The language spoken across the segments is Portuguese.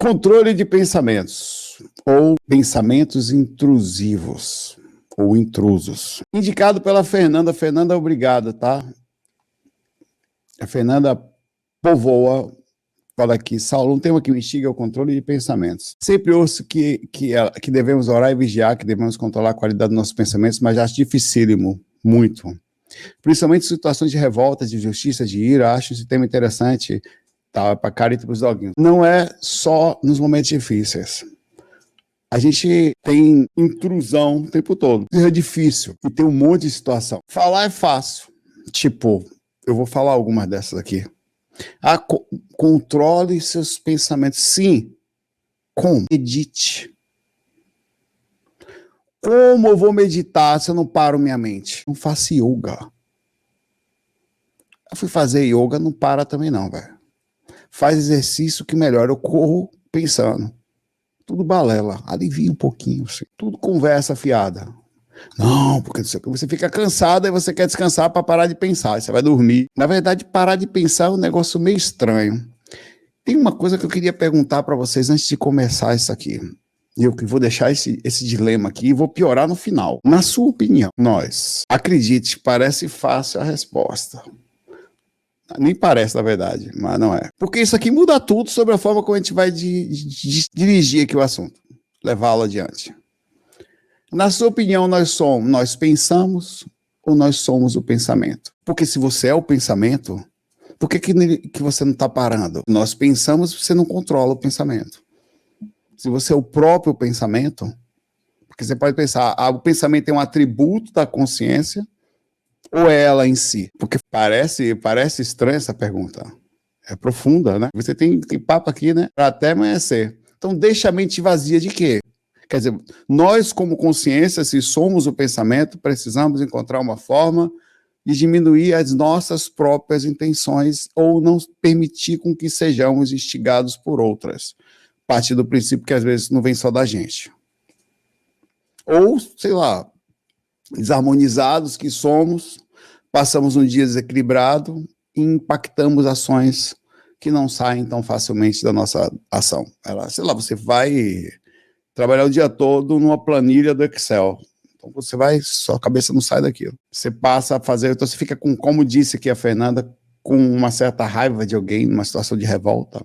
Controle de pensamentos, ou pensamentos intrusivos, ou intrusos. Indicado pela Fernanda. Fernanda, obrigado, tá? A Fernanda povoa, fala aqui, Saulo, um tema que me instiga é o controle de pensamentos. Sempre ouço que devemos orar e vigiar, que devemos controlar a qualidade dos nossos pensamentos, mas acho dificílimo, muito. Principalmente em situações de revolta, de justiça, de ira, acho esse tema interessante, tá, para carita para os doguinhos. Não é só nos momentos difíceis. A gente tem intrusão o tempo todo. É difícil e tem um monte de situação. Falar é fácil. Tipo, eu vou falar algumas dessas aqui. Controle seus pensamentos. Sim. Como? Medite. Como eu vou meditar se eu não paro minha mente? Não faço yoga. Eu fui fazer yoga, não para também não, velho. Faz exercício que melhora. Eu corro pensando. Tudo balela. Alivia um pouquinho. Assim. Tudo conversa fiada. Não, porque você fica cansado e você quer descansar para parar de pensar. Você vai dormir. Na verdade, parar de pensar é um negócio meio estranho. Tem uma coisa que eu queria perguntar para vocês antes de começar isso aqui. E eu vou deixar esse dilema aqui e vou piorar no final. Na sua opinião, acredite, parece fácil a resposta. Nem parece, na verdade, mas não é. Porque isso aqui muda tudo sobre a forma como a gente vai dirigir aqui o assunto, levá-lo adiante. Na sua opinião, nós pensamos ou nós somos o pensamento? Porque se você é o pensamento, por que você não está parando? Nós pensamos, você não controla o pensamento. Se você é o próprio pensamento, porque você pode pensar, o pensamento é um atributo da consciência ou é ela em si? Porque parece estranha essa pergunta. É profunda, né? Você tem papo aqui, né? Para até amanhecer. Então, deixa a mente vazia de quê? Quer dizer, nós como consciência, se somos o pensamento, precisamos encontrar uma forma de diminuir as nossas próprias intenções ou não permitir com que sejamos instigados por outras. A partir do princípio que às vezes não vem só da gente. Ou, sei lá, desarmonizados que somos, passamos um dia desequilibrado e impactamos ações que não saem tão facilmente da nossa ação. Sei lá, você vai trabalhar o dia todo numa planilha do Excel. Então você sua cabeça não sai daquilo. Você passa a fazer, então você fica com, como disse aqui a Fernanda, com uma certa raiva de alguém, numa situação de revolta.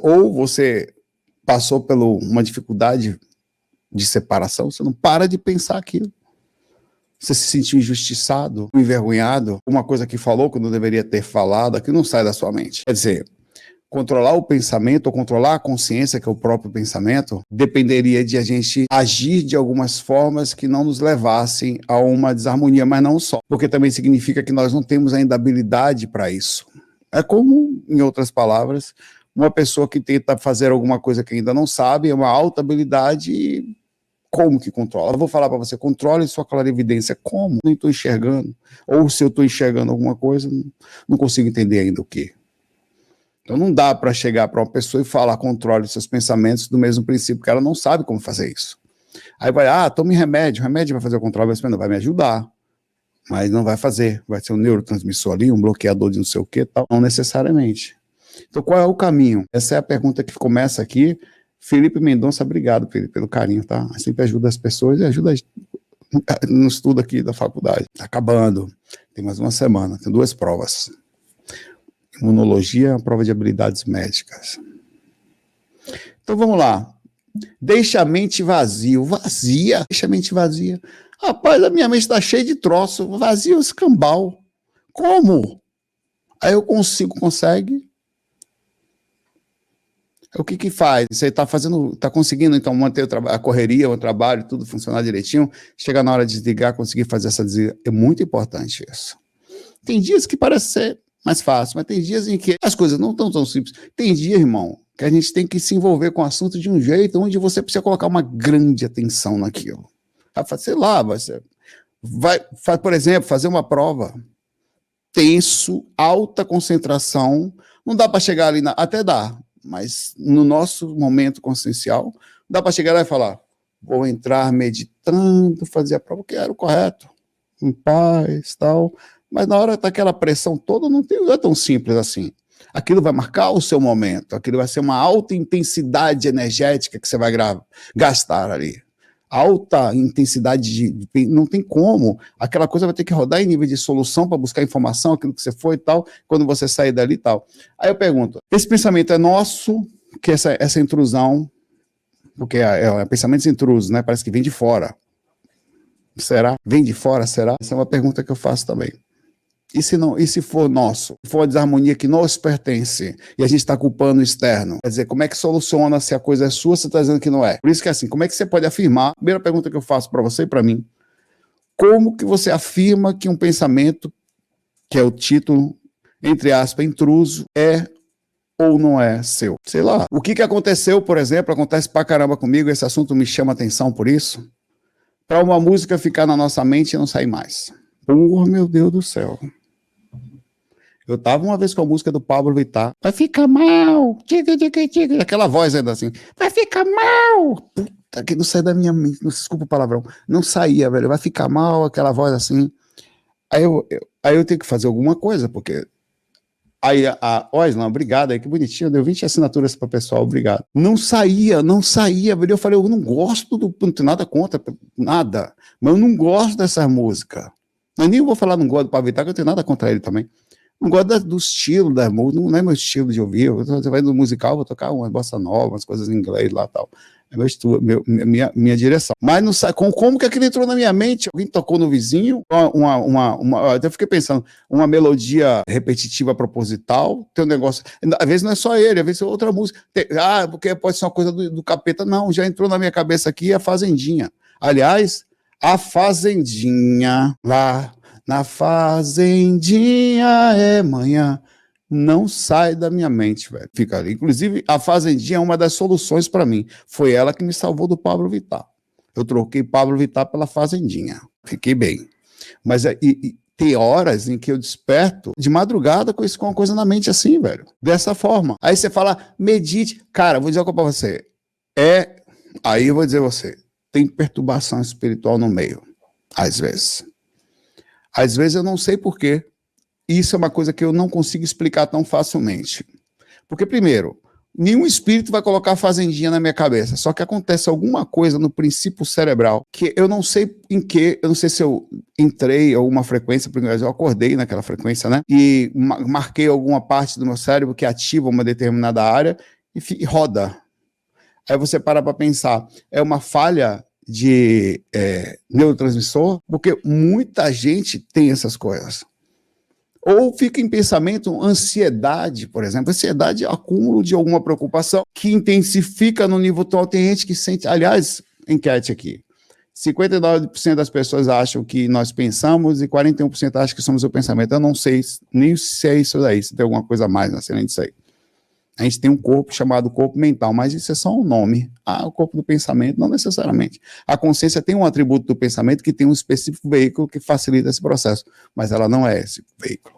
Ou você passou por uma dificuldade de separação, você não para de pensar aquilo. Você se sentiu injustiçado, envergonhado, uma coisa que falou que não deveria ter falado, que não sai da sua mente. Quer dizer, controlar o pensamento ou controlar a consciência, que é o próprio pensamento, dependeria de a gente agir de algumas formas que não nos levassem a uma desarmonia, mas não só, porque também significa que nós não temos ainda habilidade para isso. É como, em outras palavras, uma pessoa que tenta fazer alguma coisa que ainda não sabe, é uma alta habilidade e como que controla? Eu vou falar para você, controle sua clarividência. Como? Nem estou enxergando. Ou se eu estou enxergando alguma coisa, não consigo entender ainda o quê. Então não dá para chegar para uma pessoa e falar controle seus pensamentos do mesmo princípio, que ela não sabe como fazer isso. Aí vai, tome remédio vai fazer o controle, mas não vai me ajudar. Mas não vai fazer. Vai ser um neurotransmissor ali, um bloqueador de não sei o quê, tal. Não necessariamente. Então, qual é o caminho? Essa é a pergunta que começa aqui. Felipe Mendonça, obrigado, Felipe, pelo carinho, tá? Sempre ajuda as pessoas e ajuda no estudo aqui da faculdade. Tá acabando. Tem mais uma semana, tem 2 provas. Imunologia, a prova de habilidades médicas. Então, vamos lá. Deixa a mente vazia. Deixa a mente vazia. Rapaz, a minha mente está cheia de troço. Vazio, escambau. Como? Aí eu consegue. O que faz? Você está conseguindo então manter a correria, o trabalho, tudo funcionar direitinho, chega na hora de desligar, conseguir fazer essa desliga. É muito importante isso. Tem dias que parece ser mais fácil, mas tem dias em que as coisas não estão tão simples. Tem dia, irmão, que a gente tem que se envolver com o assunto de um jeito onde você precisa colocar uma grande atenção naquilo. Sei lá, por exemplo, fazer uma prova. Tenso, alta concentração, não dá para chegar ali, até dá, mas no nosso momento consciencial, dá para chegar lá e falar, vou entrar meditando, fazer a prova, que era o correto, em paz, tal, mas na hora daquela pressão toda, não é tão simples assim. Aquilo vai marcar o seu momento, aquilo vai ser uma alta intensidade energética que você vai gastar ali. Alta intensidade não tem como. Aquela coisa vai ter que rodar em nível de solução para buscar informação, aquilo que você foi e tal, quando você sair dali e tal. Aí eu pergunto, esse pensamento é nosso, que essa intrusão, porque é pensamentos intrusos, né? Parece que vem de fora. Será? Vem de fora, será? Essa é uma pergunta que eu faço também. E se não, e se for nosso? Se for a desarmonia que nos pertence e a gente está culpando o externo? Quer dizer, como é que soluciona se a coisa é sua, você está dizendo que não é? Por isso que assim, como é que você pode afirmar? Primeira pergunta que eu faço para você e para mim. Como que você afirma que um pensamento, que é o título, entre aspas, intruso, é ou não é seu? Sei lá. O que aconteceu, por exemplo, acontece pra caramba comigo, esse assunto me chama atenção por isso, para uma música ficar na nossa mente e não sair mais. Porra, meu Deus do céu. Eu tava uma vez com a música do Pablo Vittar. Vai ficar mal. Diga, diga, diga. Aquela voz ainda assim. Vai ficar mal. Puta, que não sai da minha mente. Não, desculpa o palavrão. Não saía, velho. Vai ficar mal, aquela voz assim. Aí eu tenho que fazer alguma coisa, porque... Aí Oslan, obrigado, aí que bonitinho, deu 20 assinaturas para o pessoal, obrigado. Não saía, velho. Eu falei, eu não gosto não tenho nada contra, nada. Mas eu não gosto dessa música. Eu nem vou falar não gosto do Pablo Vittar, que eu tenho nada contra ele também. Não gosto do estilo da música, não é meu estilo de ouvir. Você vai no musical, vou tocar uma bossa nova, umas coisas em inglês lá e tal. É meu estilo, minha direção. Mas não sabe como que aquilo entrou na minha mente? Alguém tocou no vizinho? Eu até fiquei pensando, uma melodia repetitiva proposital, tem um negócio. Às vezes não é só ele, às vezes é outra música. Porque pode ser uma coisa do capeta. Não, já entrou na minha cabeça aqui a Fazendinha. Aliás, a Fazendinha lá. Na fazendinha é manhã, não sai da minha mente, velho. Fica ali. Inclusive, a Fazendinha é uma das soluções para mim. Foi ela que me salvou do Pablo Vittar. Eu troquei Pablo Vittar pela Fazendinha. Fiquei bem. Mas tem horas em que eu desperto de madrugada com uma coisa na mente assim, velho. Dessa forma. Aí você fala, medite. Cara, vou dizer uma coisa pra você. Aí eu vou dizer a você, tem perturbação espiritual no meio. Às vezes. Às vezes eu não sei porquê. Isso é uma coisa que eu não consigo explicar tão facilmente. Porque, primeiro, nenhum espírito vai colocar a Fazendinha na minha cabeça. Só que acontece alguma coisa no princípio cerebral que eu não sei eu não sei se eu entrei a alguma frequência, porque eu acordei naquela frequência, né? E marquei alguma parte do meu cérebro que ativa uma determinada área e roda. Aí você para pensar, é uma falha de neurotransmissor, porque muita gente tem essas coisas. Ou fica em pensamento, ansiedade, por exemplo. Ansiedade é acúmulo de alguma preocupação que intensifica no nível atual. Tem gente que sente, aliás, enquete aqui, 59% das pessoas acham que nós pensamos e 41% acham que somos o pensamento. Eu não sei nem se é isso daí, se tem alguma coisa a mais, além disso aí. A gente tem um corpo chamado corpo mental, mas isso é só um nome. O corpo do pensamento, não necessariamente. A consciência tem um atributo do pensamento que tem um específico veículo que facilita esse processo, mas ela não é esse veículo.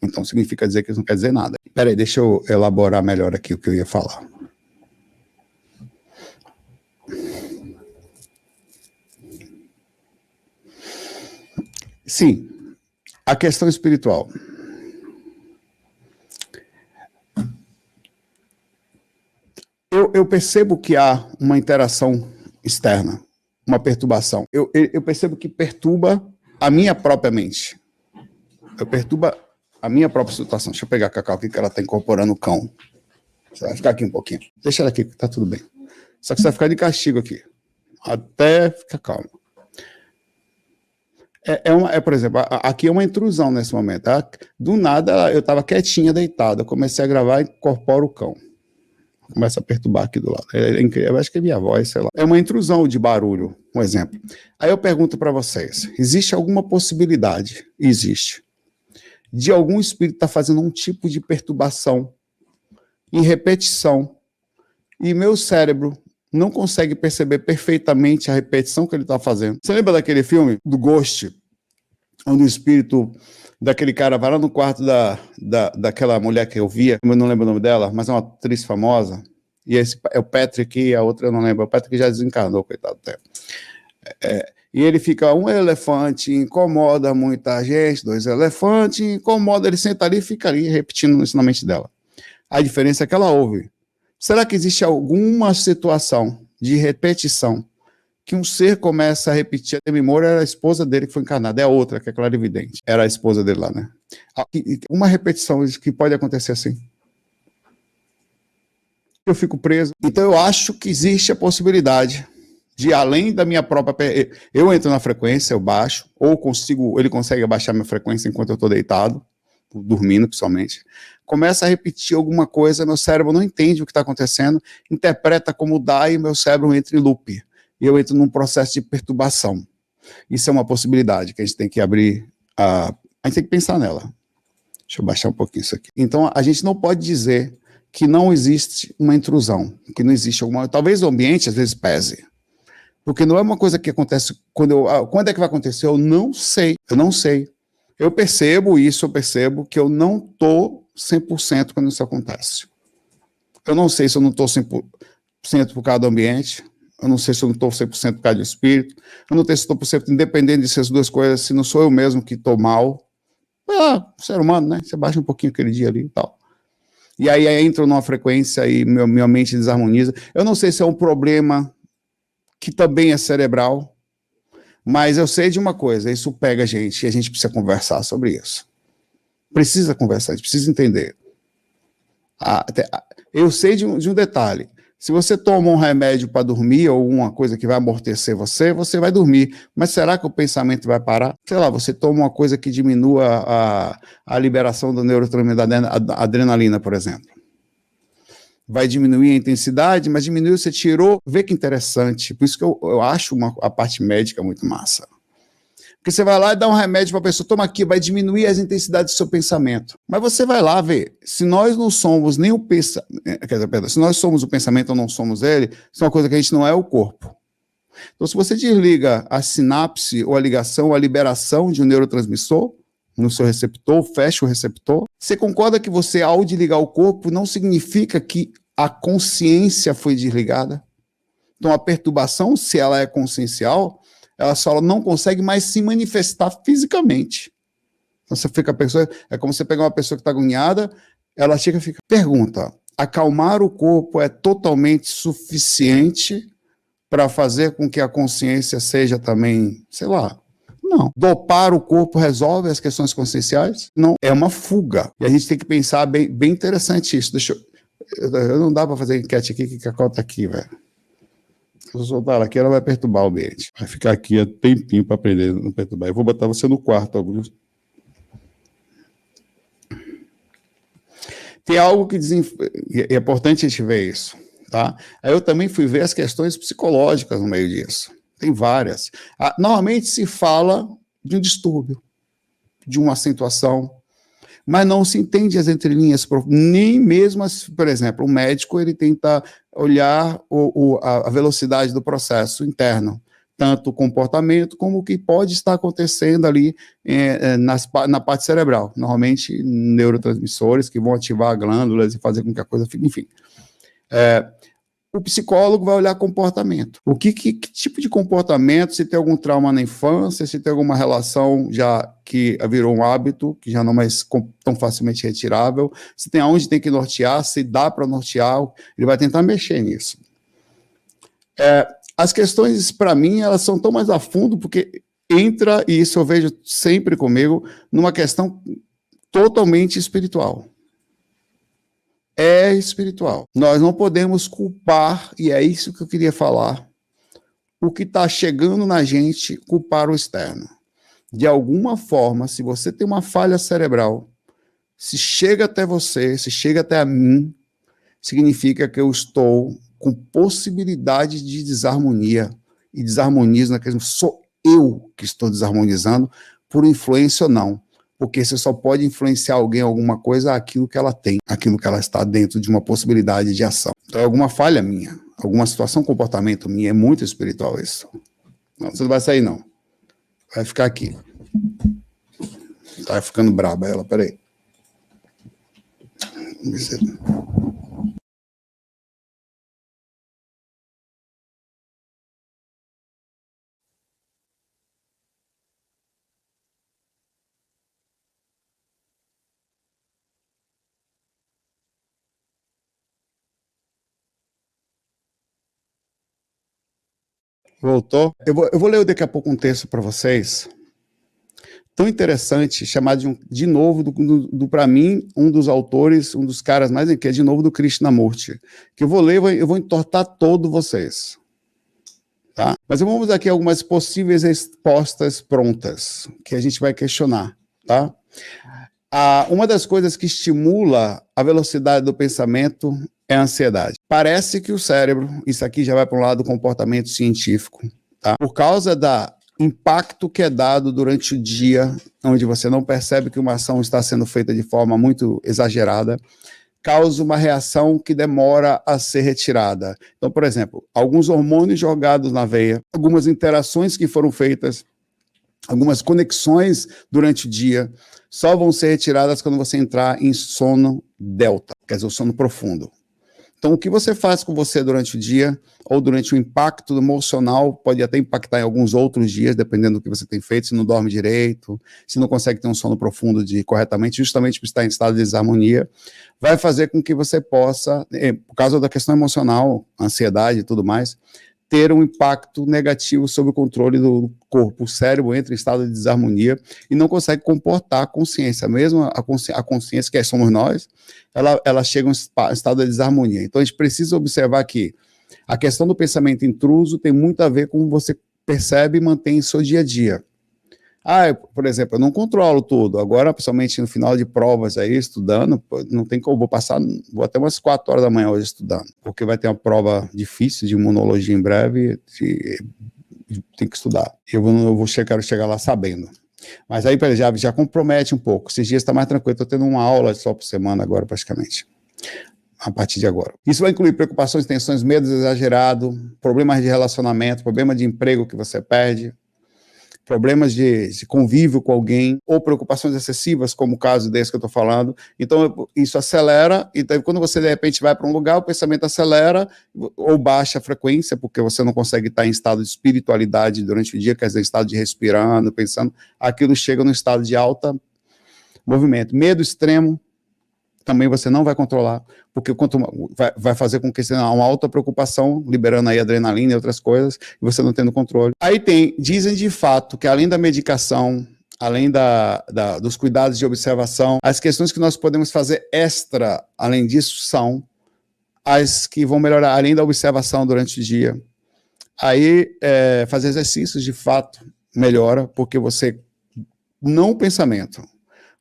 Então significa dizer que isso não quer dizer nada. Peraí, deixa eu elaborar melhor aqui o que eu ia falar. Sim, a questão espiritual. Eu percebo que há uma interação externa, uma perturbação. Eu percebo que perturba a minha própria mente. Perturba a minha própria situação. Deixa eu pegar a Cacau aqui, que ela está incorporando o cão. Você vai ficar aqui um pouquinho. Deixa ela aqui, que tá tudo bem. Só que você vai ficar de castigo aqui. Até ficar calmo. Por exemplo, aqui é uma intrusão nesse momento. Tá? Do nada, eu estava quietinha, deitada. Eu comecei a gravar e incorporo o cão. Começa a perturbar aqui do lado. É incrível. Eu acho que é minha voz, sei lá. É uma intrusão de barulho, um exemplo. Aí eu pergunto para vocês, existe alguma possibilidade? Existe. De algum espírito estar fazendo um tipo de perturbação em repetição e meu cérebro não consegue perceber perfeitamente a repetição que ele está fazendo. Você lembra daquele filme do Ghost, onde o espírito daquele cara vai lá no quarto daquela mulher que eu via, eu não lembro o nome dela, mas é uma atriz famosa, e esse é o Patrick e a outra eu não lembro, o Patrick já desencarnou, coitado até. E ele fica, um elefante incomoda muita gente, dois elefantes incomoda, ele senta ali e fica ali repetindo isso na mente dela. A diferença é que ela ouve. Será que existe alguma situação de repetição que um ser começa a repetir? A memória era a esposa dele que foi encarnada, é a outra, que é clarividente. Era a esposa dele lá, né? Uma repetição que pode acontecer assim. Eu fico preso. Então eu acho que existe a possibilidade de, além da minha própria... Eu entro na frequência, eu baixo, ou consigo, ele consegue abaixar minha frequência enquanto eu estou deitado, dormindo principalmente. Começa a repetir alguma coisa, meu cérebro não entende o que está acontecendo, interpreta como dá e meu cérebro entra em loop. E eu entro num processo de perturbação. Isso é uma possibilidade que a gente tem que abrir, a gente tem que pensar nela. Deixa eu baixar um pouquinho isso aqui. Então, a gente não pode dizer que não existe uma intrusão, que não existe alguma... Talvez o ambiente, às vezes, pese. Porque não é uma coisa que acontece... Quando é que vai acontecer? Eu não sei. Eu não sei. Eu percebo isso, eu percebo que eu não estou 100% quando isso acontece. Eu não sei se eu não estou 100% por causa do ambiente, eu não sei se eu não estou 100% por causa do espírito, eu não sei se estou 100% independente dessas duas coisas, se não sou eu mesmo que estou mal. Ser humano, né? Você baixa um pouquinho aquele dia ali e tal. E aí entro numa frequência e minha mente desarmoniza. Eu não sei se é um problema que também é cerebral, mas eu sei de uma coisa, isso pega a gente e a gente precisa conversar sobre isso. Precisa conversar, a gente precisa entender. Eu sei de um detalhe. Se você toma um remédio para dormir ou uma coisa que vai amortecer você, você vai dormir. Mas será que o pensamento vai parar? Sei lá, você toma uma coisa que diminua a liberação do neurotransmissor da adrenalina, por exemplo. Vai diminuir a intensidade, mas diminuiu, você tirou. Vê que interessante. Por isso que eu acho a parte médica muito massa. Porque você vai lá e dá um remédio para a pessoa, toma aqui, vai diminuir as intensidades do seu pensamento. Mas você vai lá ver, se nós não somos nem o pensamento, se nós somos o pensamento ou não somos ele, isso é uma coisa que a gente não é o corpo. Então, se você desliga a sinapse ou a ligação, a liberação de um neurotransmissor no seu receptor, fecha o receptor, você concorda que você, ao desligar o corpo, não significa que a consciência foi desligada? Então, a perturbação, se ela é consciencial, ela só não consegue mais se manifestar fisicamente. Então, você fica a pessoa, é como você pegar uma pessoa que está agoniada, ela chega e fica. Pergunta: acalmar o corpo é totalmente suficiente para fazer com que a consciência seja também, sei lá, não. Dopar o corpo resolve as questões conscienciais? Não. É uma fuga. E a gente tem que pensar bem interessante isso. Eu não dá para fazer enquete aqui, que a cota aqui, velho. Se eu soltar ela aqui, ela vai perturbar o ambiente. Vai ficar aqui há tempinho para aprender a não perturbar. Eu vou botar você no quarto, Augusto. Tem algo que é importante a gente ver isso, tá? Aí eu também fui ver as questões psicológicas no meio disso. Tem várias. Normalmente se fala de um distúrbio, de uma acentuação, mas não se entende as entrelinhas, nem mesmo, por exemplo, o médico ele tenta olhar a velocidade do processo interno, tanto o comportamento como o que pode estar acontecendo ali na parte cerebral. Normalmente, neurotransmissores que vão ativar glândulas e fazer com que a coisa fique, enfim. O psicólogo vai olhar comportamento. Que tipo de comportamento, se tem algum trauma na infância, se tem alguma relação já que virou um hábito, que já não é mais tão facilmente retirável, se tem aonde tem que nortear, se dá para nortear, ele vai tentar mexer nisso. As questões, para mim, elas são tão mais a fundo, porque entra, e isso eu vejo sempre comigo, numa questão totalmente espiritual. É espiritual. Nós não podemos culpar, e é isso que eu queria falar, o que está chegando na gente, culpar o externo. De alguma forma, se você tem uma falha cerebral, se chega até você, se chega até a mim, significa que eu estou com possibilidade de desarmonia. E desarmonismo, sou eu que estou desarmonizando, por influência ou não. Porque você só pode influenciar alguém alguma coisa aquilo que ela tem, aquilo que ela está dentro de uma possibilidade de ação. Então é alguma falha minha, alguma situação, comportamento minha, é muito espiritual isso. Não, você não vai sair não. Vai ficar aqui. Tá ficando braba ela, peraí. Voltou? Eu vou ler daqui a pouco um texto para vocês, tão interessante, chamado de novo, para mim, um dos autores, um dos caras mais, que é de novo do Krishnamurti, que eu vou ler, eu vou entortar todos vocês. Tá? Mas vamos aqui algumas possíveis respostas prontas, que a gente vai questionar. Tá? Uma das coisas que estimula a velocidade do pensamento é a ansiedade. Parece que o cérebro, isso aqui já vai para um lado do comportamento científico, tá? Por causa do impacto que é dado durante o dia, onde você não percebe que uma ação está sendo feita de forma muito exagerada, causa uma reação que demora a ser retirada. Então, por exemplo, alguns hormônios jogados na veia, algumas interações que foram feitas, algumas conexões durante o dia, só vão ser retiradas quando você entrar em sono delta, quer dizer, o sono profundo. Então, o que você faz com você durante o dia, ou durante o impacto emocional, pode até impactar em alguns outros dias, dependendo do que você tem feito, se não dorme direito, se não consegue ter um sono profundo corretamente, justamente por estar em estado de desarmonia, vai fazer com que você possa, por causa da questão emocional, ansiedade e tudo mais, ter um impacto negativo sobre o controle do corpo. O cérebro entra em estado de desarmonia e não consegue comportar a consciência. Mesmo a consciência, que somos nós, ela chega em estado de desarmonia. Então, a gente precisa observar que a questão do pensamento intruso tem muito a ver com como você percebe e mantém em seu dia a dia. Por exemplo, eu não controlo tudo. Agora, principalmente no final de provas aí, estudando, não tem como, vou até umas 4 horas da manhã hoje estudando, porque vai ter uma prova difícil de imunologia em breve, tem que estudar. Quero chegar lá sabendo. Mas aí já compromete um pouco. Esses dias está mais tranquilo, estou tendo uma aula só por semana agora, praticamente. A partir de agora. Isso vai incluir preocupações, tensões, medos exagerados, problemas de relacionamento, problema de emprego que você perde, problemas de convívio com alguém, ou preocupações excessivas, como o caso desse que eu estou falando. Então, isso acelera, e então, quando você, de repente, vai para um lugar, o pensamento acelera, ou baixa a frequência, porque você não consegue estar em estado de espiritualidade durante o dia, quer dizer, em estado de respirando, pensando, aquilo chega no estado de alta movimento. Medo extremo, também você não vai controlar, porque vai fazer com que você tenha uma alta preocupação, liberando aí adrenalina e outras coisas, e você não tendo controle. Aí dizem de fato que além da medicação, além dos cuidados de observação, as questões que nós podemos fazer extra, além disso, são as que vão melhorar, além da observação durante o dia. Aí, fazer exercícios, de fato, melhora, porque você, não o pensamento,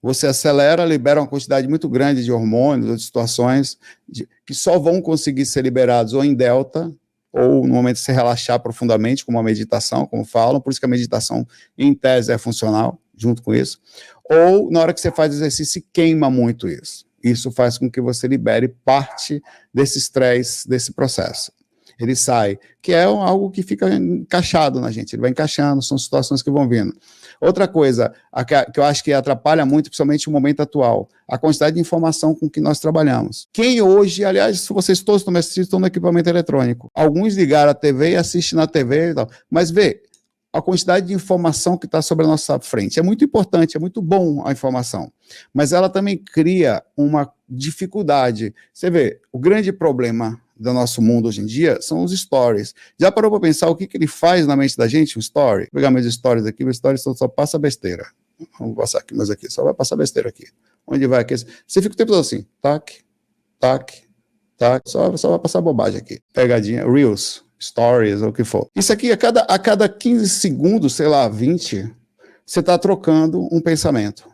você acelera, libera uma quantidade muito grande de hormônios ou de situações que só vão conseguir ser liberados ou em delta, ou no momento de se relaxar profundamente, como a meditação, como falam, por isso que a meditação, em tese, é funcional, junto com isso, ou na hora que você faz exercício, queima muito isso. Isso faz com que você libere parte desse estresse, desse processo. Ele sai, que é algo que fica encaixado na gente, ele vai encaixando, são situações que vão vindo. Outra coisa que eu acho que atrapalha muito, principalmente no momento atual, a quantidade de informação com que nós trabalhamos. Quem hoje, aliás, vocês todos estão me assistindo, estão no equipamento eletrônico. Alguns ligaram a TV e assistem na TV e tal. Mas vê, a quantidade de informação que está sobre a nossa frente. É muito importante, é muito bom a informação. Mas ela também cria uma dificuldade. Você vê, o grande problema do nosso mundo hoje em dia são os stories. Já parou para pensar o que ele faz na mente da gente, um story? Vou pegar meus stories aqui, meus stories só passa besteira. Vamos passar aqui, mas aqui, só vai passar besteira aqui. Onde vai aqui? Você fica o tempo todo assim, tac, tac, tac, só vai passar bobagem aqui. Pegadinha, Reels, Stories, ou o que for. Isso aqui, a cada 15 segundos, sei lá, 20, você está trocando um pensamento.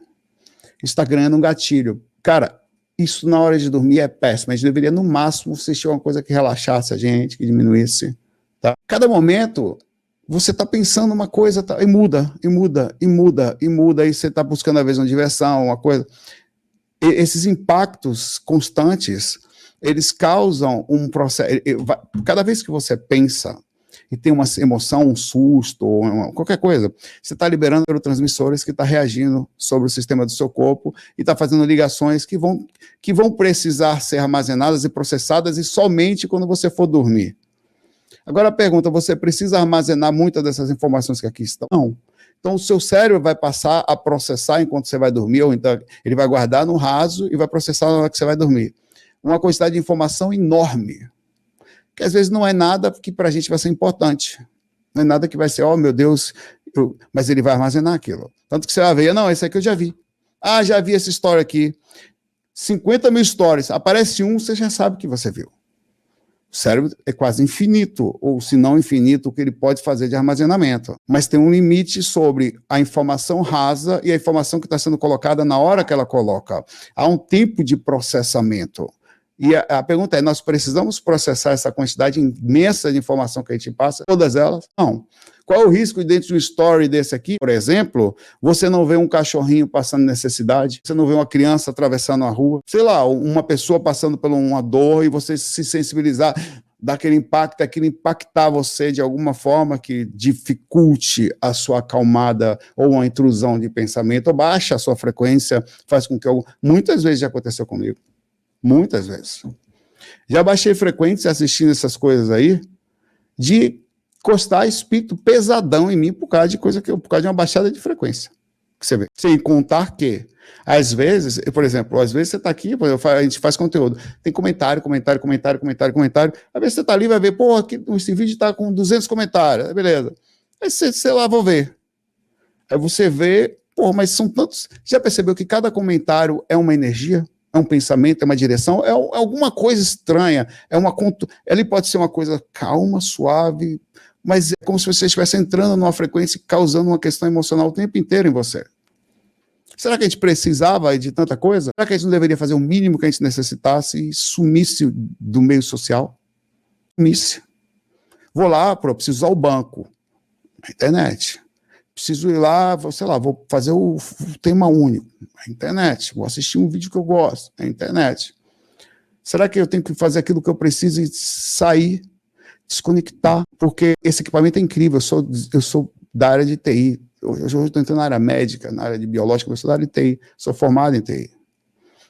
Está ganhando um gatilho. Cara, isso na hora de dormir é péssimo. A gente deveria, no máximo, assistir uma coisa que relaxasse a gente, que diminuísse. Tá? Cada momento, você está pensando uma coisa e muda, e muda, e muda, e muda, e você está buscando, às vezes, uma diversão, uma coisa. Esses impactos constantes, eles causam um processo. Cada vez que você pensa e tem uma emoção, um susto, qualquer coisa, você está liberando neurotransmissores que está reagindo sobre o sistema do seu corpo e está fazendo ligações que vão precisar ser armazenadas e processadas e somente quando você for dormir. Agora a pergunta, você precisa armazenar muitas dessas informações que aqui estão? Não. Então o seu cérebro vai passar a processar enquanto você vai dormir, ou então ele vai guardar no raso e vai processar na hora que você vai dormir. Uma quantidade de informação enorme, que às vezes não é nada que para a gente vai ser importante. Não é nada que vai ser, oh meu Deus, mas ele vai armazenar aquilo. Tanto que você vai ver, não, esse aqui eu já vi. Ah, já vi essa história aqui. 50 mil stories, aparece um, você já sabe que você viu. O cérebro é quase infinito, ou se não infinito, o que ele pode fazer de armazenamento. Mas tem um limite sobre a informação rasa e a informação que está sendo colocada na hora que ela coloca. Há um tempo de processamento. E a pergunta é, nós precisamos processar essa quantidade imensa de informação que a gente passa? Todas elas? Não. Qual é o risco dentro de um story desse aqui? Por exemplo, você não vê um cachorrinho passando necessidade, você não vê uma criança atravessando a rua, sei lá, uma pessoa passando por uma dor e você se sensibilizar, dar aquele impacto, aquilo impactar você de alguma forma que dificulte a sua acalmada ou uma intrusão de pensamento, ou baixa a sua frequência, faz com que muitas vezes já aconteceu comigo. Muitas vezes. Já baixei frequência assistindo essas coisas aí, de encostar espírito pesadão em mim por causa de uma baixada de frequência. Que você vê. Sem contar que, às vezes, por exemplo, às vezes você está aqui, a gente faz conteúdo, tem comentário. Às vezes você está ali e vai ver, pô, aqui, esse vídeo está com 200 comentários, beleza. Aí você, sei lá, vou ver. Aí você vê, pô, mas são tantos. Já percebeu que cada comentário é uma energia? É um pensamento, é uma direção, é alguma coisa estranha, ele pode ser uma coisa calma, suave, mas é como se você estivesse entrando numa frequência e causando uma questão emocional o tempo inteiro em você. Será que a gente precisava de tanta coisa? Será que a gente não deveria fazer o mínimo que a gente necessitasse e sumisse do meio social? Sumisse. Vou lá, preciso usar o banco, a internet. Preciso ir lá, sei lá, vou fazer o tema único, a internet. Vou assistir um vídeo que eu gosto, a internet. Será que eu tenho que fazer aquilo que eu preciso e sair, desconectar? Porque esse equipamento é incrível, eu sou da área de TI. Hoje eu estou entrando na área médica, na área de biológica, eu sou da área de TI. Sou formado em TI.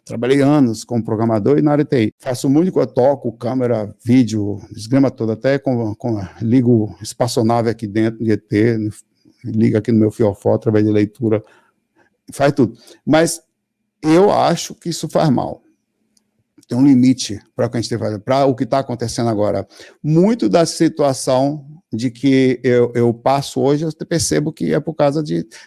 Trabalhei anos como programador e na área de TI. Faço muito que eu toco, câmera, vídeo, desgrama toda, até ligo espaçonave aqui dentro de ET, liga aqui no meu fiofó através de leitura, faz tudo. Mas eu acho que isso faz mal. Tem um limite para o que a gente tem que fazer, para o que está acontecendo agora. Muito da situação de que eu passo hoje, eu percebo que é por causa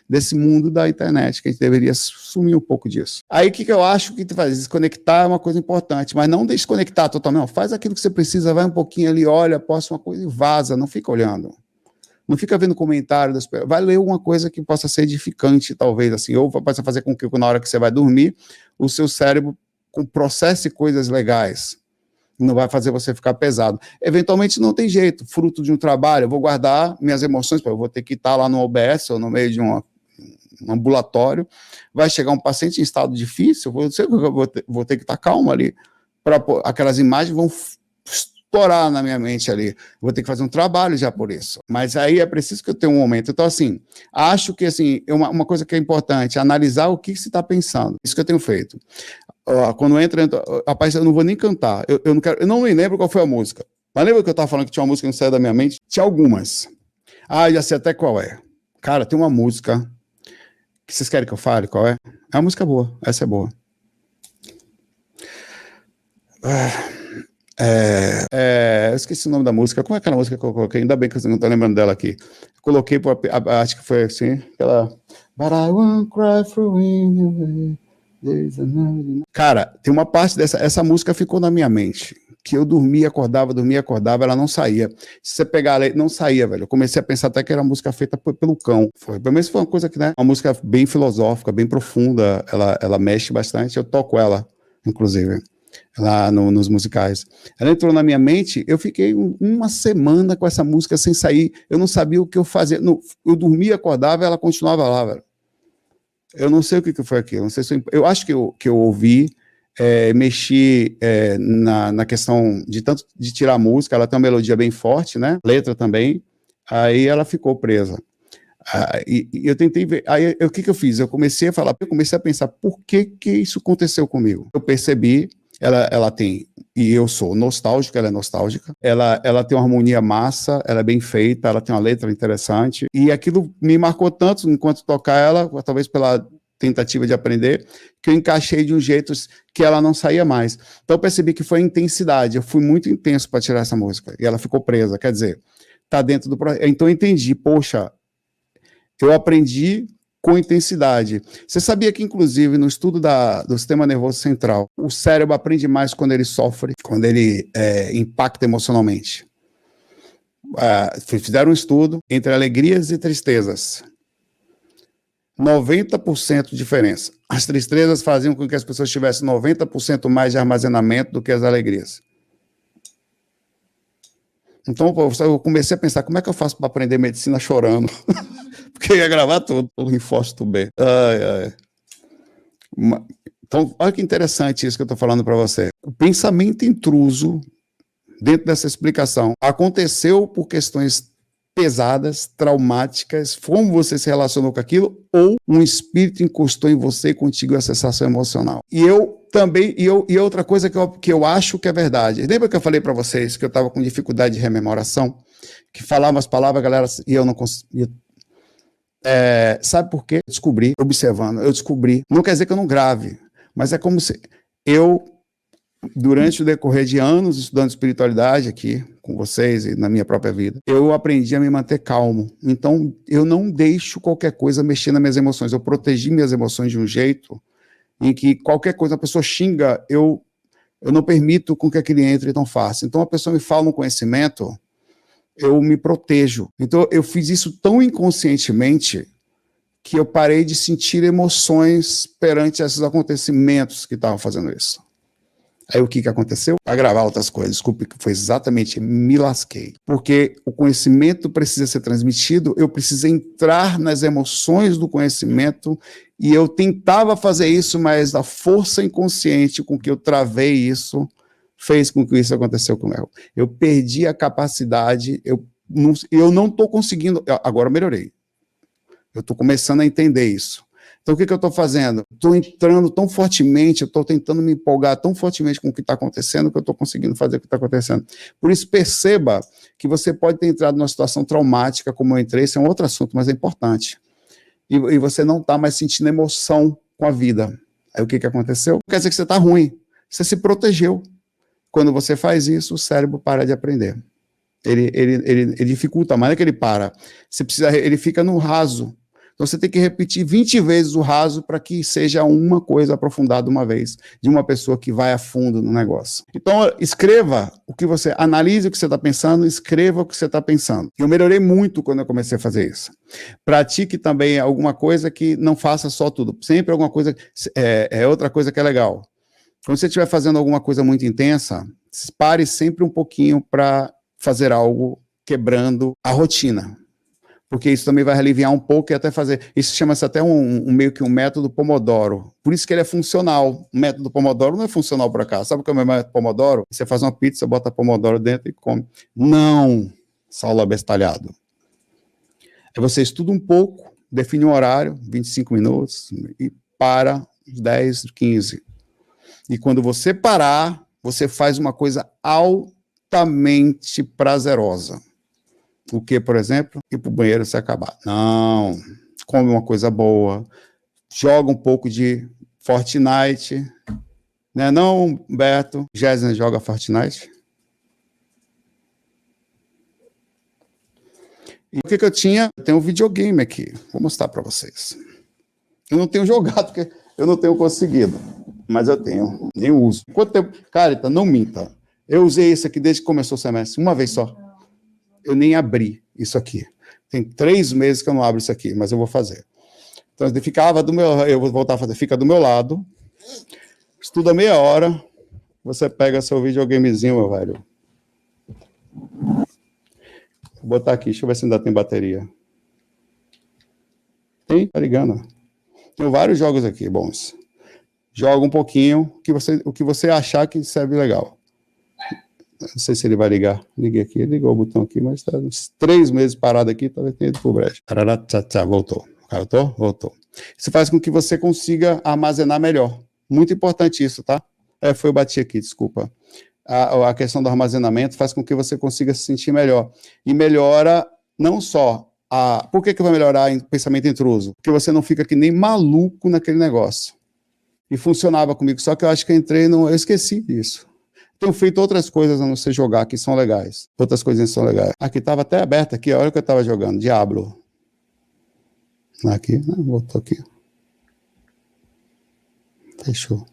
desse mundo da internet, que a gente deveria sumir um pouco disso. Aí o que eu acho que faz? Desconectar é uma coisa importante, mas não desconectar totalmente, não. Faz aquilo que você precisa, vai um pouquinho ali, olha, posta uma coisa e vaza, não fica olhando. Não fica vendo comentário das pessoas. Vai ler alguma coisa que possa ser edificante, talvez, assim, ou possa fazer com que na hora que você vai dormir, o seu cérebro processe coisas legais. Não vai fazer você ficar pesado. Eventualmente não tem jeito, fruto de um trabalho, eu vou guardar minhas emoções, eu vou ter que estar lá no OBS ou no meio de um ambulatório, vai chegar um paciente em estado difícil, vou ter que estar calmo ali, aquelas imagens vão estourar na minha mente ali, vou ter que fazer um trabalho já por isso, mas aí é preciso que eu tenha um momento. Então assim, acho que assim, uma coisa que é importante, analisar o que você está pensando, isso que eu tenho feito. Quando entra, rapaz, eu não vou nem cantar, eu não me lembro qual foi a música, mas lembra que eu estava falando que tinha uma música que não saía da minha mente? Tinha algumas. Já sei até qual é. Cara, tem uma música que vocês querem que eu fale qual é? É uma música boa, essa é boa. Eu esqueci o nome da música. Como é aquela música que eu coloquei? Ainda bem que eu não estou lembrando dela aqui. Coloquei, acho que foi assim, aquela... But I won't cry for you. Cara, tem uma parte essa música ficou na minha mente, que eu dormia, acordava, ela não saía. Se você pegar ela, não saía, velho. Eu comecei a pensar até que era uma música feita pelo cão. Pelo menos foi uma coisa que, né, uma música bem filosófica, bem profunda, ela mexe bastante, eu toco ela, inclusive, lá nos musicais. Ela entrou na minha mente, eu fiquei uma semana com essa música sem sair, eu não sabia o que eu fazia, eu dormia, acordava, ela continuava lá, velho. Eu não sei o que foi aquilo, não sei se eu acho que eu ouvi, mexi na questão de tirar a música, ela tem uma melodia bem forte, né, letra também, aí ela ficou presa. E eu tentei ver, aí o que eu fiz? Eu comecei a pensar, por que isso aconteceu comigo? Eu percebi, ela tem, e eu sou nostálgico, ela é nostálgica, ela tem uma harmonia massa, ela é bem feita, ela tem uma letra interessante, e aquilo me marcou tanto enquanto tocar ela, talvez pela tentativa de aprender, que eu encaixei de um jeito que ela não saía mais. Então eu percebi que foi a intensidade, eu fui muito intenso para tirar essa música, e ela ficou presa, quer dizer, está dentro do processo. Então eu entendi, poxa, eu aprendi com intensidade. Você sabia que, inclusive, no estudo do sistema nervoso central, o cérebro aprende mais quando ele sofre, quando ele impacta emocionalmente? Fizeram um estudo entre alegrias e tristezas. 90% de diferença. As tristezas faziam com que as pessoas tivessem 90% mais de armazenamento do que as alegrias. Então, eu comecei a pensar, como é que eu faço para aprender medicina chorando? Porque eu ia gravar tudo, o linfócito B. Então, olha que interessante isso que eu estou falando para você. O pensamento intruso, dentro dessa explicação, aconteceu por questões pesadas, traumáticas, como você se relacionou com aquilo, ou um espírito encostou em você e contigo a sensação emocional. E outra coisa que eu acho que é verdade. Lembra que eu falei para vocês que eu estava com dificuldade de rememoração? Que falava as palavras, galera, e eu não conseguia. Sabe por quê? Eu descobri, observando, não quer dizer que eu não grave, mas é como se durante o decorrer de anos estudando espiritualidade aqui com vocês e na minha própria vida, eu aprendi a me manter calmo. Então, eu não deixo qualquer coisa mexer nas minhas emoções. Eu protegi minhas emoções de um jeito em que qualquer coisa, a pessoa xinga, eu não permito com que aquele entre tão fácil. Então, a pessoa me fala um conhecimento, eu me protejo. Então, eu fiz isso tão inconscientemente que eu parei de sentir emoções perante esses acontecimentos que estavam fazendo isso. Aí o que aconteceu? Para gravar outras coisas, desculpe, que foi exatamente, me lasquei. Porque o conhecimento precisa ser transmitido, eu preciso entrar nas emoções do conhecimento, e eu tentava fazer isso, mas a força inconsciente com que eu travei isso, fez com que isso aconteceu comigo. Eu perdi a capacidade, eu não estou conseguindo, agora eu melhorei. Eu estou começando a entender isso. Então, o que eu estou fazendo? Estou entrando tão fortemente, eu estou tentando me empolgar tão fortemente com o que está acontecendo, que eu estou conseguindo fazer o que está acontecendo. Por isso, perceba que você pode ter entrado numa situação traumática, como eu entrei, esse é um outro assunto, mas é importante. E você não está mais sentindo emoção com a vida. Aí o que aconteceu? Quer dizer que você está ruim. Você se protegeu. Quando você faz isso, o cérebro para de aprender. Ele dificulta, mas não é que ele para. Ele fica no raso. Então você tem que repetir 20 vezes o raso para que seja uma coisa aprofundada uma vez, de uma pessoa que vai a fundo no negócio. Então escreva analise o que você está pensando, escreva o que você está pensando. Eu melhorei muito quando eu comecei a fazer isso. Pratique também alguma coisa que não faça só tudo. Sempre alguma coisa, outra coisa que é legal. Quando você estiver fazendo alguma coisa muito intensa, pare sempre um pouquinho para fazer algo quebrando a rotina. Porque isso também vai aliviar um pouco e até fazer... Isso chama-se até meio que um método Pomodoro. Por isso que ele é funcional. O método Pomodoro não é funcional para cá. Sabe o que é o método Pomodoro? Você faz uma pizza, bota Pomodoro dentro e come. Não, Saulo abestalhado. É você estuda um pouco, define um horário, 25 minutos, e para 10, 15. E quando você parar, você faz uma coisa altamente prazerosa. O que, por exemplo? Ir para o banheiro se acabar. Não. Come uma coisa boa. Joga um pouco de Fortnite. Né não, Beto? Jéssica joga Fortnite? E o que eu tinha? Eu tenho um videogame aqui. Vou mostrar para vocês. Eu não tenho jogado, porque eu não tenho conseguido. Mas eu tenho. Nem uso. Quanto tempo? Cara, então não minta. Eu usei isso aqui desde que começou o semestre. Uma vez só. Eu nem abri isso aqui. Tem 3 meses que eu não abro isso aqui, mas eu vou fazer. Então, ele ficava eu vou voltar a fazer, fica do meu lado, estuda meia hora, você pega seu videogamezinho, meu velho. Vou botar aqui, deixa eu ver se ainda tem bateria. Tem? Tá ligando. Tem vários jogos aqui, bons. Joga um pouquinho, o que você achar que serve legal. Não sei se ele vai ligar. Liguei aqui, ligou o botão aqui, mas está uns 3 meses parado aqui, talvez tenha ido pro brejo. Voltou. Voltou. Isso faz com que você consiga armazenar melhor. Muito importante isso, tá? Eu bati aqui, desculpa. A questão do armazenamento faz com que você consiga se sentir melhor. E melhora não só Por que vai melhorar o pensamento intruso? Porque você não fica que nem maluco naquele negócio. E funcionava comigo, só que eu acho que eu esqueci disso. Tenho feito outras coisas a não ser jogar, que são legais. Outras coisinhas são legais. Aqui estava até aberto, aqui, olha o que eu estava jogando, Diablo. Aqui, botou aqui. Fechou.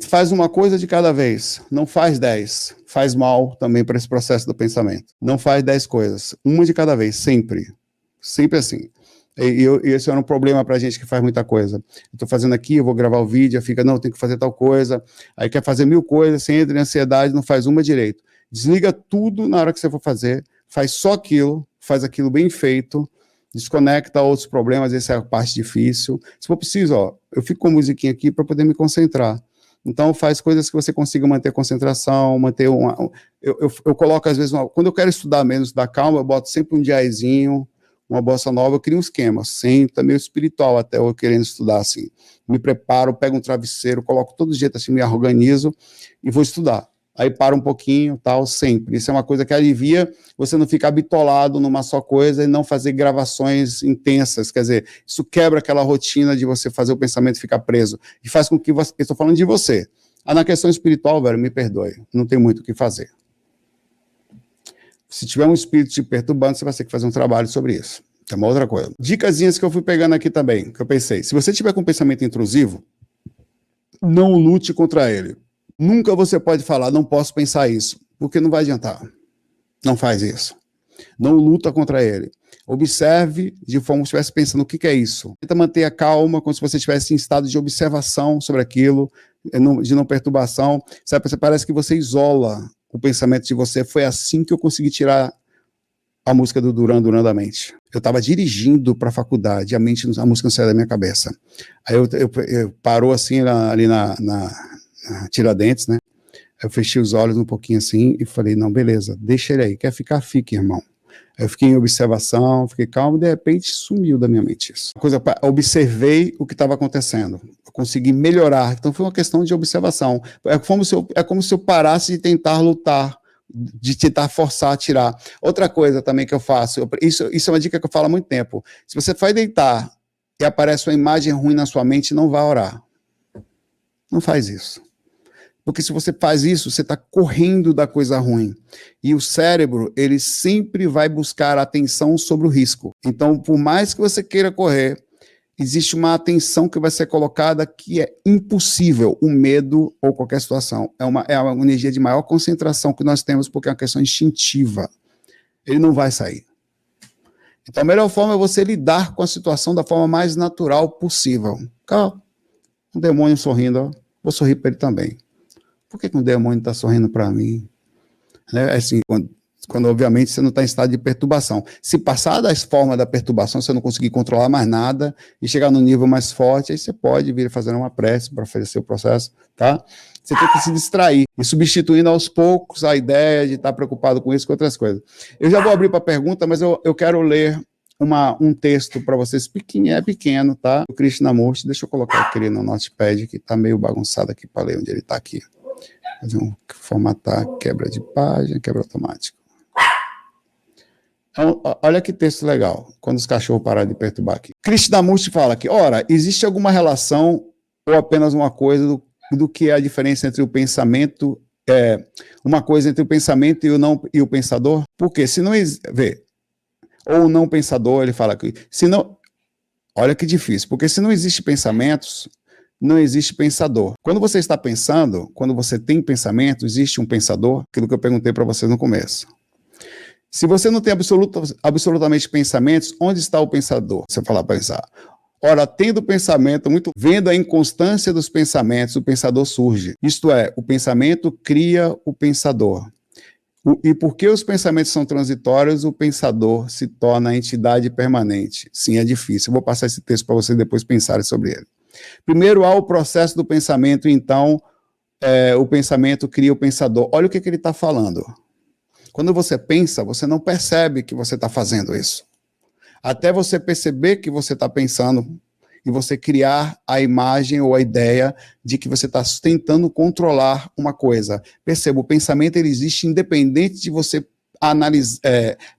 Faz uma coisa de cada vez, não faz 10. Faz mal também para esse processo do pensamento. Não faz 10 coisas, uma de cada vez, sempre. Sempre assim. E esse era um problema para a gente que faz muita coisa. Estou fazendo aqui, eu vou gravar o vídeo, fica, não, tem que fazer tal coisa. Aí quer fazer 1000 coisas, você entra em ansiedade, não faz uma direito. Desliga tudo na hora que você for fazer, faz só aquilo, faz aquilo bem feito, desconecta outros problemas, essa é a parte difícil. Se for preciso, ó, eu fico com a musiquinha aqui para poder me concentrar. Então faz coisas que você consiga manter concentração, manter uma... Eu coloco às vezes, quando eu quero estudar menos, dar calma, eu boto sempre um jazzinho, uma bossa nova, eu crio um esquema, senta, meio espiritual até eu querendo estudar assim. Me preparo, pego um travesseiro, coloco todo jeito assim, me organizo e vou estudar. Aí para um pouquinho, tal, sempre. Isso é uma coisa que alivia, você não ficar bitolado numa só coisa e não fazer gravações intensas, quer dizer, isso quebra aquela rotina de você fazer o pensamento ficar preso, e faz com que você, eu estou falando de você. Na questão espiritual, velho, me perdoe, não tem muito o que fazer. Se tiver um espírito te perturbando, você vai ter que fazer um trabalho sobre isso. É uma outra coisa. Dicasinhas que eu fui pegando aqui também, que eu pensei, se você tiver com um pensamento intrusivo, não lute contra ele. Nunca você pode falar, não posso pensar isso, porque não vai adiantar. Não faz isso. Não luta contra ele. Observe de forma que você estivesse pensando, o que é isso? Tenta manter a calma, como se você estivesse em estado de observação sobre aquilo, de não perturbação. Sabe, parece que você isola o pensamento de você. Foi assim que eu consegui tirar a música do Duran Duran da mente. Eu estava dirigindo para a faculdade, a música não saía da minha cabeça. Aí eu parou assim ali na Tiradentes, né? Eu fechei os olhos um pouquinho assim e falei, não, beleza, deixa ele aí, quer ficar, fique, irmão. Eu fiquei em observação, fiquei calmo, de repente sumiu da minha mente isso. Observei o que estava acontecendo, eu consegui melhorar, então foi uma questão de observação. É como se eu parasse de tentar lutar, de tentar forçar a tirar. Outra coisa também que eu faço, isso é uma dica que eu falo há muito tempo, se você vai deitar e aparece uma imagem ruim na sua mente, não vá orar. Não faz isso. Porque se você faz isso, você está correndo da coisa ruim. E o cérebro, ele sempre vai buscar atenção sobre o risco. Então, por mais que você queira correr, existe uma atenção que vai ser colocada que é impossível, o medo ou qualquer situação. É uma energia de maior concentração que nós temos, porque é uma questão instintiva. Ele não vai sair. Então, a melhor forma é você lidar com a situação da forma mais natural possível. Calma, um demônio sorrindo, ó, vou sorrir para ele também. Por que um demônio está sorrindo para mim? Né? Assim, quando obviamente você não está em estado de perturbação. Se passar das formas da perturbação, você não conseguir controlar mais nada e chegar no nível mais forte, aí você pode vir fazer uma prece para oferecer o processo, tá? Você tem que se distrair e substituindo aos poucos a ideia de estar preocupado com isso com outras coisas. Eu já vou abrir para pergunta, mas eu quero ler um texto para vocês, pequeno, tá? O Krishnamurti, deixa eu colocar aquele no Notepad, que está meio bagunçado aqui para ler onde ele está aqui. Formatar, quebra de página, quebra automático. Então, olha que texto legal, quando os cachorros pararem de perturbar aqui. Krishnamurti fala que, ora, existe alguma relação ou apenas uma coisa do que é a diferença entre o pensamento, uma coisa entre o pensamento e o pensador? Porque se não vê, ou o não pensador, ele fala que, se não, olha que difícil, porque se não existe pensamentos, não existe pensador. Quando você está pensando, quando você tem pensamento, existe um pensador, aquilo que eu perguntei para vocês no começo. Se você não tem absolutamente pensamentos, onde está o pensador? Você falar pensar. Ora, tendo pensamento, vendo a inconstância dos pensamentos, o pensador surge. Isto é, o pensamento cria o pensador. E porque os pensamentos são transitórios, o pensador se torna a entidade permanente. Sim, é difícil. Eu vou passar esse texto para vocês depois pensarem sobre ele. Primeiro há o processo do pensamento, então o pensamento cria o pensador. Olha o que ele está falando. Quando você pensa, você não percebe que você está fazendo isso. Até você perceber que você está pensando e você criar a imagem ou a ideia de que você está tentando controlar uma coisa. Perceba, o pensamento ele existe independente de você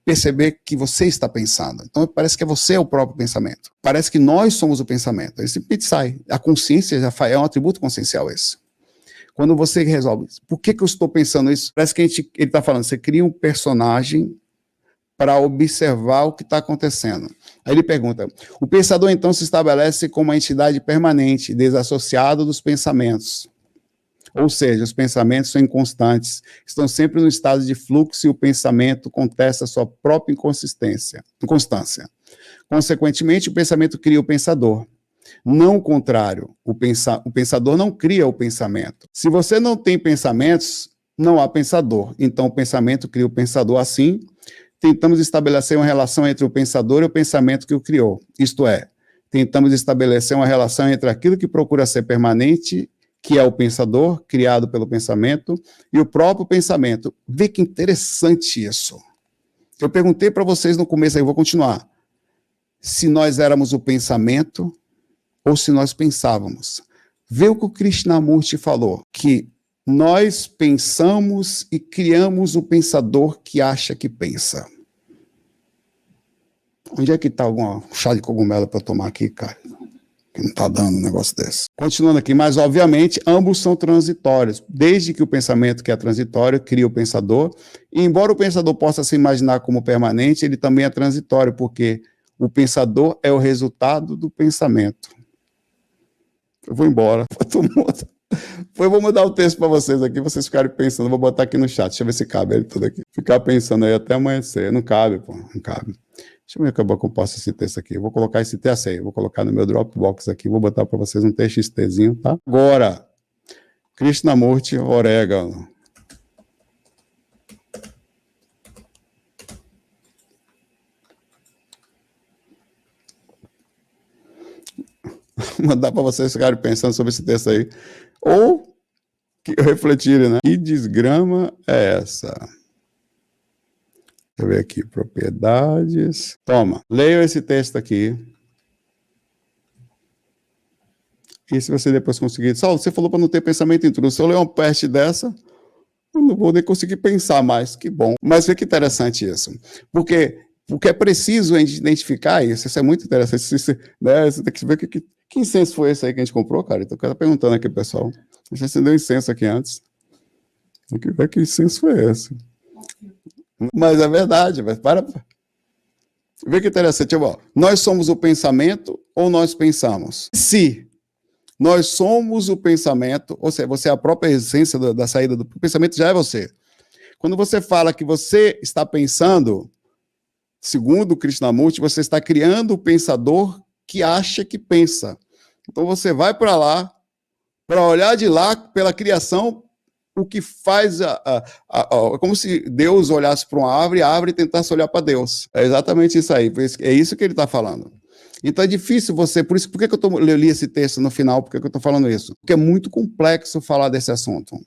perceber que você está pensando. Então parece que você é o próprio pensamento. Parece que nós somos o pensamento. Aí simplesmente sai. A consciência é um atributo consciencial esse. Quando você resolve, por que eu estou pensando isso? Parece que ele está falando, você cria um personagem para observar o que está acontecendo. Aí ele pergunta, o pensador então se estabelece como uma entidade permanente, desassociado dos pensamentos. Ou seja, os pensamentos são inconstantes, estão sempre no estado de fluxo e o pensamento contesta a sua própria inconstância. Consequentemente, o pensamento cria o pensador. Não o contrário, o pensador não cria o pensamento. Se você não tem pensamentos, não há pensador. Então, o pensamento cria o pensador. Assim, tentamos estabelecer uma relação entre o pensador e o pensamento que o criou. Isto é, tentamos estabelecer uma relação entre aquilo que procura ser permanente, que é o pensador, criado pelo pensamento, e o próprio pensamento. Vê que interessante isso. Eu perguntei para vocês no começo, aí eu vou continuar. Se nós éramos o pensamento ou se nós pensávamos. Vê o que o Krishnamurti falou, que nós pensamos e criamos o pensador que acha que pensa. Onde é que está algum chá de cogumelo para eu tomar aqui, cara? Que não está dando um negócio desse. Continuando aqui, mas obviamente ambos são transitórios, desde que o pensamento que é transitório cria o pensador, e embora o pensador possa se imaginar como permanente, ele também é transitório, porque o pensador é o resultado do pensamento. Eu vou embora. Eu vou mudar o texto para vocês aqui, vocês ficarem pensando, vou botar aqui no chat, deixa eu ver se cabe ele tudo aqui. Ficar pensando aí até amanhecer, não cabe, pô, não cabe. Deixa eu ver como eu composto esse texto aqui. Eu vou colocar esse texto aí, vou colocar no meu Dropbox aqui, vou botar para vocês um TXTzinho, tá? Agora, Krishnamurti, orégano. Mandar para vocês ficarem pensando sobre esse texto aí. Ou refletirem, né? Que desgrama é essa? Deixa eu ver aqui, propriedades. Toma, leiam esse texto aqui. E se você depois conseguir... Saulo, você falou para não ter pensamento intruso. Se eu ler uma parte dessa, eu não vou nem conseguir pensar mais. Que bom. Mas vê que interessante isso. Porque é preciso a gente identificar isso. Isso é muito interessante. Né? Você tem que ver que incenso foi esse aí que a gente comprou, cara? Então o cara tá perguntando aqui, pessoal. A gente acendeu incenso aqui antes. Tem que ver que incenso foi esse. Mas é verdade, mas vê que interessante. Nós somos o pensamento ou nós pensamos? Se nós somos o pensamento, ou seja, você é a própria essência da saída do pensamento, já é você. Quando você fala que você está pensando, segundo o Krishnamurti, você está criando o pensador que acha que pensa. Então você vai para lá, para olhar de lá, pela criação, o que faz como se Deus olhasse para uma árvore e a árvore tentasse olhar para Deus. É exatamente isso aí, é isso que ele está falando. Então é difícil você, por que eu li esse texto no final, por que eu estou falando isso? Porque é muito complexo falar desse assunto.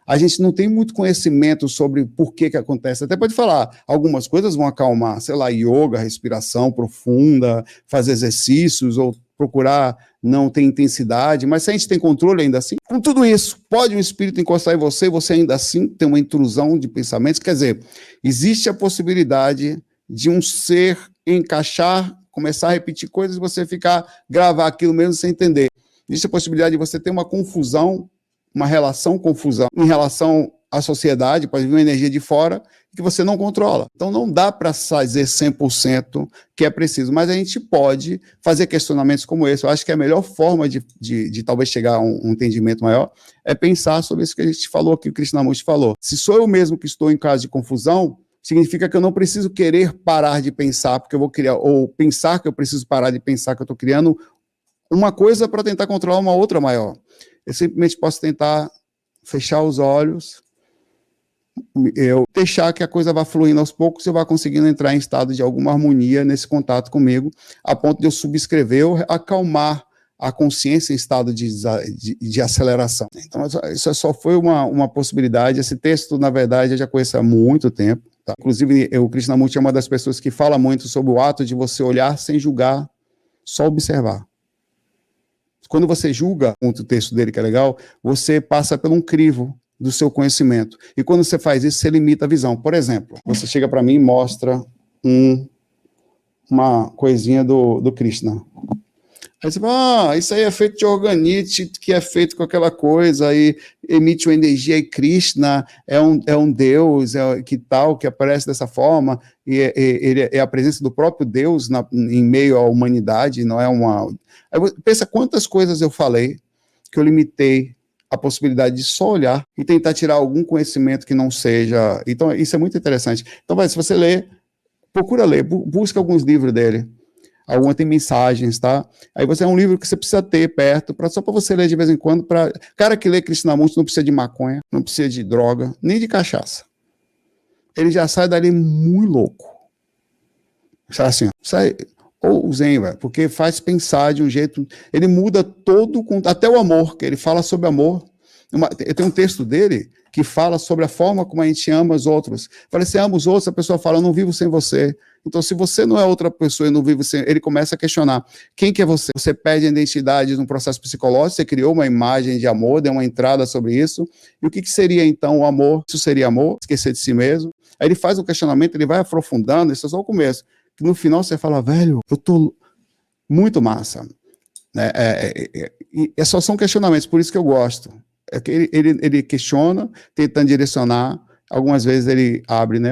A gente não tem muito conhecimento sobre por que acontece. Até pode falar, algumas coisas vão acalmar, sei lá, yoga, respiração profunda, fazer exercícios, ou procurar não ter intensidade, mas se a gente tem controle ainda assim, com tudo isso, pode um espírito encostar em você, você ainda assim tem uma intrusão de pensamentos, quer dizer, existe a possibilidade de um ser encaixar, começar a repetir coisas e você gravar aquilo mesmo sem entender. Existe a possibilidade de você ter uma confusão, uma confusão em relação à sociedade, pode vir uma energia de fora que você não controla. Então não dá para fazer 100% que é preciso, mas a gente pode fazer questionamentos como esse. Eu acho que a melhor forma de talvez chegar a um entendimento maior é pensar sobre isso que a gente falou, que o Krishnamurti falou. Se sou eu mesmo que estou em caso de confusão, significa que eu não preciso querer parar de pensar, porque eu vou criar, ou pensar que eu preciso parar de pensar que eu estou criando uma coisa para tentar controlar uma outra maior. Eu simplesmente posso tentar fechar os olhos, eu deixar que a coisa vá fluindo aos poucos e eu vá conseguindo entrar em estado de alguma harmonia nesse contato comigo, a ponto de eu subscrever ou acalmar a consciência em estado de aceleração. Então, isso só foi uma possibilidade. Esse texto, na verdade, eu já conheço há muito tempo. Tá? Inclusive, o Krishnamurti é uma das pessoas que fala muito sobre o ato de você olhar sem julgar, só observar. Quando você julga, o texto dele que é legal, você passa por um crivo. do seu conhecimento. E quando você faz isso, você limita a visão. Por exemplo, você chega para mim e mostra uma coisinha do Krishna. Aí você fala, isso aí é feito de organite, que é feito com aquela coisa, aí emite uma energia, e Krishna é um Deus, que tal, que aparece dessa forma, e ele é a presença do próprio Deus em meio à humanidade, não é uma... Aí pensa quantas coisas eu falei, que eu limitei a possibilidade de só olhar e tentar tirar algum conhecimento que não seja... Então, isso é muito interessante. Então, se você ler, procura ler, busca alguns livros dele. Alguma tem mensagens, tá? Aí você é um livro que você precisa ter perto, só para você ler de vez em quando. Cara que lê Krishnamurti não precisa de maconha, não precisa de droga, nem de cachaça. Ele já sai dali muito louco. Sai assim, sai... Ou o Zen, velho, porque faz pensar de um jeito... Ele muda todo... Até o amor, que ele fala sobre amor. Eu tenho um texto dele que fala sobre a forma como a gente ama os outros. Fala, você ama os outros, a pessoa fala, eu não vivo sem você. Então, se você não é outra pessoa e não vive sem... Ele começa a questionar, quem que é você? Você perde a identidade num processo psicológico, você criou uma imagem de amor, deu uma entrada sobre isso. E o que seria, então, o amor? Isso seria amor? Esquecer de si mesmo? Aí ele faz um questionamento, ele vai aprofundando, isso é só o começo. Que no final você fala, velho, eu tô muito massa. Só são questionamentos, por isso que eu gosto. É que ele questiona, tentando direcionar, algumas vezes ele abre, né?